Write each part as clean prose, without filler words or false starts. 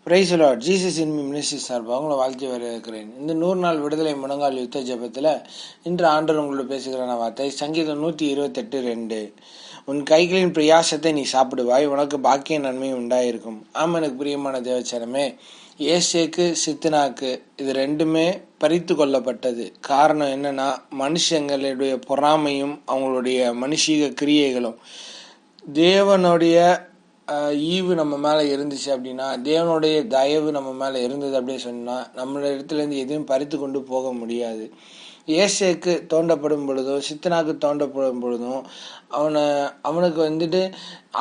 Price Lord. Jesus in ministry சார்பாக உங்களை வாழ்த்தி வரவேற்கிறேன். இந்த 100 நாள் விடுதலை முழங்கால் யுத்த ஜெபத்தில் இன்று ஆண்டவர் உங்களோட பேசுகிற வார்த்தை சங்கீதம் 128:2. உன் கைகளின் பிரயாசத்தை நீ சாப்பிடுவாய், உனக்கு பாக்கிய நன்மை உண்டாயிருக்கும். எனக்கு பிரியமான தேவச்சனமே, ஏசேக்கு சித்தனாக்கு இது ரெண்டுமே பறித்து கொள்ளப்பட்டது. காரணம் என்னன்னா, மனுஷங்களுடைய பொறாமையும் அவங்களுடைய மனுஷீக கிரியைகளும். தேவனுடைய ஈவு நம்ம மேலே இருந்துச்சு அப்படின்னா, தேவனுடைய தயவு நம்ம மேலே இருந்தது அப்படின்னு சொன்னால், நம்மளோட இடத்துலேருந்து எதையும் பறித்து கொண்டு போக முடியாது. ஏசேக்கு தோண்டப்படும் பொழுதும் சித்தனாக்கு தோண்டப்படும் பொழுதும் அவனுக்கு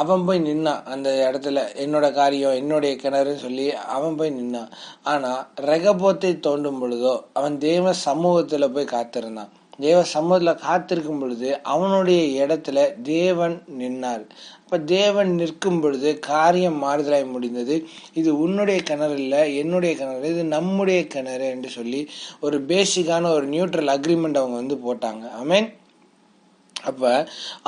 அவன் போய் நின்னான் அந்த இடத்துல. என்னோட காரியம், என்னுடைய கிணறுன்னு சொல்லி அவன் போய் நின்னான். ஆனால் ரெகபோத்தை தோண்டும் பொழுதோ அவன் தேவ சமூகத்தில் போய் காத்திருந்தான். தேவ சமூகத்தில் காத்திருக்கும் பொழுது அவனுடைய இடத்துல தேவன் நின்னார். அப்ப தேவன் நிற்கும் பொழுது காரியம் மாறுதலாய் முடிந்தது. இது உன்னுடைய கிணறு இல்லை, என்னுடைய கிணறு, இது நம்முடைய கிணறு என்று சொல்லி ஒரு பேசிக்கான ஒரு நியூட்ரல் அக்ரிமெண்ட் அவங்க போட்டாங்க. ஆமென். அப்ப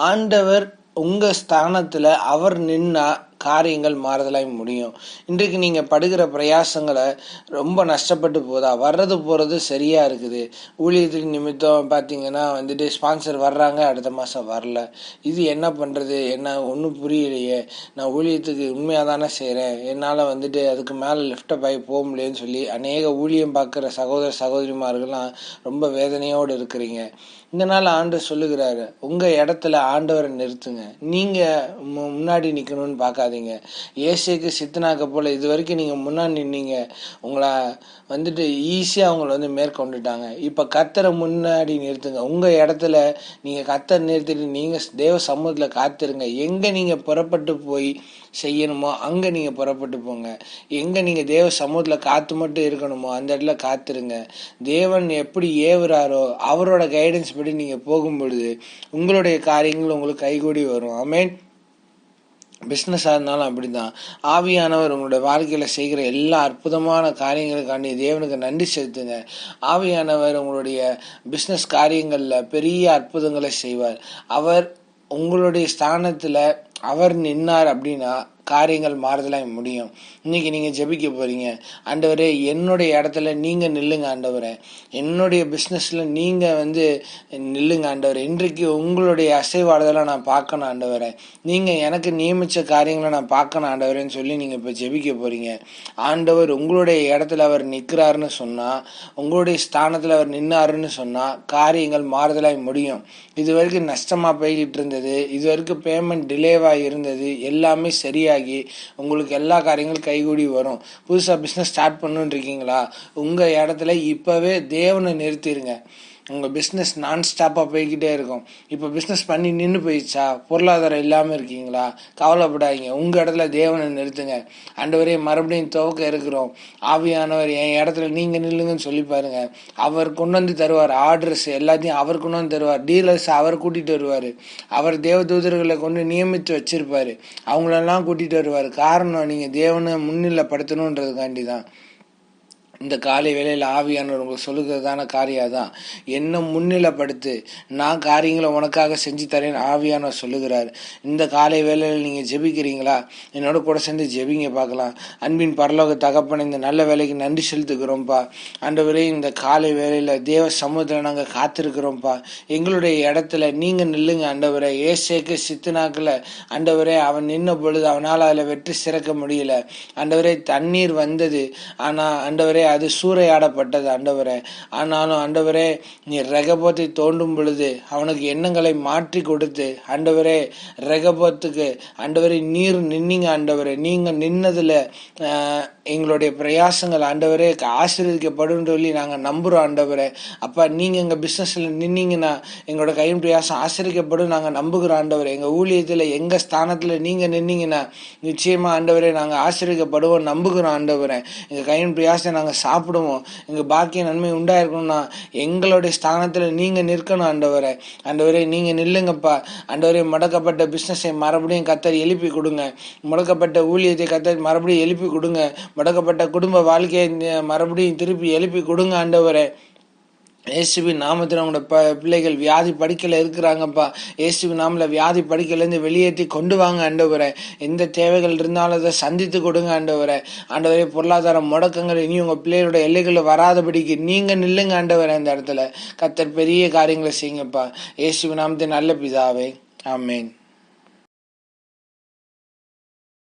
ஆண்டவர் உங்க ஸ்தானத்துல அவர் நின்னா காரியங்கள் மாறுதலாய் முடியும். இன்றைக்கு நீங்க படுகிற பிரயாசங்களை ரொம்ப நஷ்டப்பட்டு போதா, வர்றது போறது சரியா இருக்குது. ஊழியத்துக்கு நிமித்தம் பாத்தீங்கன்னா ஸ்பான்சர் வர்றாங்க, அடுத்த மாசம் வரல. இது என்ன பண்றது, என்ன ஒன்றும் புரியலையே, நான் ஊழியத்துக்கு உண்மையாதானே செய்யறேன், என்னால அதுக்கு மேல லிஃப்டப் ஆகி போக முடியும்னு சொல்லி அநேக ஊழியம் பார்க்குற சகோதர சகோதரிமார்கள்லாம் ரொம்ப வேதனையோடு இருக்கிறீங்க. இந்த நாள் ஆண்டவர் சொல்லுகிறாரு, உங்க இடத்துல ஆண்டவரை நிறுத்துங்க. நீங்க முன்னாடி நிக்கணும்னு பார்க்காதீங்க. ஏசேக்கு சித்தனாக்க போல இது வரைக்கும் நீங்க முன்னாடி நின்னீங்க, உங்களை ஈஸியா அவங்களை மேற்கொண்டுட்டாங்க. இப்ப கர்த்தரை முன்னாடி நிறுத்துங்க. உங்க இடத்துல நீங்க கர்த்தரை நிறுத்திட்டு நீங்க தேவ சமூகத்துல காத்திருங்க. எங்க நீங்க புறப்பட்டு போய் செய்யணுமோ அங்க நீங்க புறப்பட்டு போங்க. எங்க நீங்க தேவ சமூகத்துல காத்து மட்டும் இருக்கணுமோ அந்த இடத்துல காத்துருங்க. தேவன் எப்படி ஏவுறாரோ அவரோட கைடன்ஸ் படி நீங்க போகும் பொழுது உங்களுடைய காரியங்கள் உங்களுக்கு கைகூடி வரும். ஆமென். பிஸ்னஸாக இருந்தாலும் அப்படிதான். ஆவியானவர் உங்களுடைய வாழ்க்கையில செய்கிற எல்லா அற்புதமான காரியங்களுக்காண்டி தேவனுக்கு நன்றி செலுத்துங்க. ஆவியானவர் உங்களுடைய பிஸ்னஸ் காரியங்கள்ல பெரிய அற்புதங்களை செய்வார். அவர் உங்களுடைய ஸ்தானத்துல அவர் நின்னார் அப்படின்னா காரியங்கள் மாறுதலாக முடியும். இன்னைக்கு நீங்க ஜெபிக்க போறீங்க, ஆண்டவரே என்னுடைய இடத்துல நீங்க நில்லுங்க ஆண்டவரே, என்னுடைய பிஸ்னஸ்ல நீங்க நில்லுங்க ஆண்டவரே, இன்றைக்கு உங்களுடைய அசைவாடுதலாம் நான் பார்க்கணும் ஆண்டவரே, நீங்க எனக்கு நியமிச்ச காரியங்களை நான் பார்க்கணும் ஆண்டவரேன்னு சொல்லி நீங்க இப்ப ஜெபிக்க போறீங்க. ஆண்டவர் உங்களுடைய இடத்துல அவர் நிற்கிறாருன்னு சொன்னா, உங்களுடைய ஸ்தானத்துல அவர் நின்னாருன்னு சொன்னா காரியங்கள் மாறுதலாய் முடியும். இது வரைக்கும் நஷ்டமா போய்கிட்டு இருந்தது, இது வரைக்கும் பேமெண்ட் டிலேவா இருந்தது, எல்லாமே சரியாகி உங்களுக்கு எல்லா காரியங்களும் கைகூடி வரும். புதுசா பிசினஸ் ஸ்டார்ட் பண்ணணும்னு இருக்கீங்களா, உங்க இடத்துல இப்பவே தேவனை நிறுத்திடுங்க. உங்க பிசினஸ் நான் ஸ்டாப்பா போய்கிட்டே இருக்கும். இப்ப பிசினஸ் பண்ணி நின்று போயிடுச்சா, பொருளாதாரம் இல்லாம இருக்கீங்களா, கவலைப்படாதீங்க. உங்க இடத்துல தேவனை நிறுத்துங்க. ஆண்டவரே மறுபடியும் துவக்க இருக்கிறோம், ஆவியானவர் என் இடத்துல நீங்க நில்லுங்கன்னு சொல்லி பாருங்க. அவர் கொண்டு தருவார். ஆர்டர்ஸ் எல்லாத்தையும் அவர் கொண்டு தருவார். டீலர்ஸ் அவர் கூட்டிட்டு வருவாரு. அவர் தேவ தூதர்களை கொண்டு நியமித்து வச்சிருப்பாரு, அவங்களெல்லாம் கூட்டிட்டு வருவாரு. காரணம் நீங்க தேவனை முன்னிலைப்படுத்தணுன்றதுக்காண்டி தான். இந்த காலை வேளையில் ஆவியானவர் உங்களுக்கு சொல்லுகிறதான காரியம் தான். என்ன முன்னிலைப்படுத்து, நான் காரியங்களை உனக்காக செஞ்சு தரேன் ஆவியானவர் சொல்லுகிறார். இந்த காலை வேளையில் நீங்க ஜெபிக்கிறீங்களா? என்னோட கூட சேர்ந்து ஜெபிங்க பார்க்கலாம். அன்பின் பரலோக தகப்பன, இந்த நல்ல வேலைக்கு நன்றி செலுத்துகிறோம்ப்பா. ஆண்டவரே இந்த காலை வேளையில தேவ சமூகத்துல நாங்க காத்திருக்கிறோம்ப்பா. எங்களுடைய இடத்துல நீங்க நில்லுங்க ஆண்டவரே. ஏசேக்கு சித்தனாக்குல ஆண்டவரே அவன் நின்ன பொழுது அவனால் அதுல வெற்றி சிறக்க முடியல ஆண்டவரே. தண்ணீர் வந்தது, ஆனா ஆண்டவரே அது சூறையாடப்பட்டது ஆண்டவரே. ஆனாலும் ஆண்டவரே நீ ரெகபோத்தை தோண்டும் பொழுது அவனுக்கு எண்ணங்களை மாற்றி கொடுத்து ஆண்டவரே ரெகபோத்துக்கு ஆண்டவரே நீர் நின்னீங்க ஆண்டவரே. நீங்க நின்னதுல எங்களுடைய பிரயாசங்கள் ஆண்டவரே ஆசீர்வதிக்கப்படும் சொல்லி நாங்க நம்புறோம் ஆண்டவரே. அப்ப நீங்க எங்க பிசினஸ்ல நின்னீங்கன்னா எங்களோட கையின் பிரயாசம் ஆசீர்வதிக்கப்படும் நாங்க நம்புகிறோம் ஆண்டவரே. எங்க ஊழியத்துல எங்க ஸ்தானத்துல நீங்க நின்னீங்கன்னா நிச்சயமா ஆண்டவரே நாங்க ஆசீர்வதிக்கப்படுவோம் நம்புகிறோம் ஆண்டவரே. எங்க கையின் பிரயாசம் நாங்க சாப்பிடுவோம். எங்க பாக்கிய நன்மை உண்டாயிருக்கணும்னா எங்களுடைய ஸ்தானத்துல நீங்க நிற்கணும் ஆண்டவரே. ஆண்டவரே நீங்க நில்லுங்கப்பா ஆண்டவரே. முடக்கப்பட்ட பிசினஸை மறுபடியும் கர்த்தர் எழுப்பி கொடுங்க. முடக்கப்பட்ட ஊழியத்தை கர்த்தர் மறுபடியும் எழுப்பி கொடுங்க. முடக்கப்பட்ட குடும்ப வாழ்க்கையை மறுபடியும் திருப்பி எழுப்பி கொடுங்க ஆண்டவரே. இயேசுவின் நாமத்தில் உங்களோட பிள்ளைகள் வியாதி படுக்கையில் இருக்கிறாங்கப்பா. இயேசுவின் நாமல வியாதி படுக்கையிலேருந்து வெளியேற்றி கொண்டு வாங்க ஆண்டவரே. எந்த தேவைகள் இருந்தாலும் அதை சந்தித்து கொடுங்க ஆண்டவரே. ஆண்டவரே, பொருளாதார முடக்கங்கள் இனி உங்கள் பிள்ளைகளோட எல்லைகளில் வராதபடிக்கு நீங்கள் நில்லுங்க ஆண்டவரே. அந்த இடத்துல கர்த்தர் பெரிய காரியங்களை செய்யுங்கப்பா. இயேசுவின் நாமத்தின் நல்ல பிதாவே, ஆமேன்.